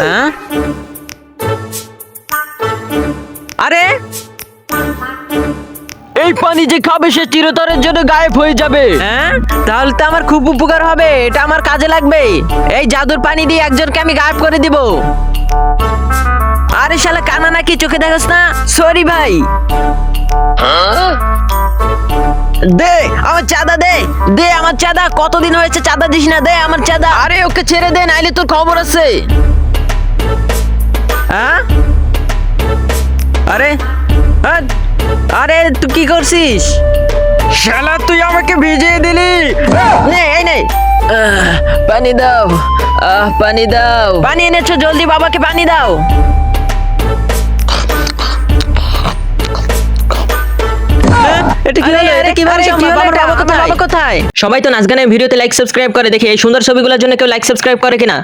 হ্যাঁ? আরে এই পানি যে খাবে সে চিরতরের জন্য গায়েব হয়ে যাবে। হ্যাঁ, তাহলে তো আমার খুব উপকার হবে, এটা আমার কাজে লাগবে। এই জাদুর পানি দিয়ে একজনকে আমি গায়েব করে দিব। আরে শালা কানা নাকি, চোখে দেখোস না? সরি ভাই। দে আমার চাঁদা, দে দে আমার চাঁদা। কতদিন হয়েছে চাঁদা দিস না, দে আমার চাঁদা। আরে ওকে ছেড়ে দে, নাইলে তোর খবর আছে। হ্যাঁ, আরে হ্যাঁ, আরে তুই কি করছিস? শালা তুই আমাকে ভিজিয়ে দিলি। নে এই নে, পানি দাও, পানি দাও। পানি এনেছো, জলদি বাবাকে পানি দাও। এটা কি হলো? এটা কিভাবে সম্ভব? আমার বাবা কোথায়? কোথায়? সবাই তো নাচ গানের ভিডিওতে লাইক সাবস্ক্রাইব করে, দেখি এই সুন্দর ছবিগুলোর জন্য কেউ লাইক সাবস্ক্রাইব করে কিনা।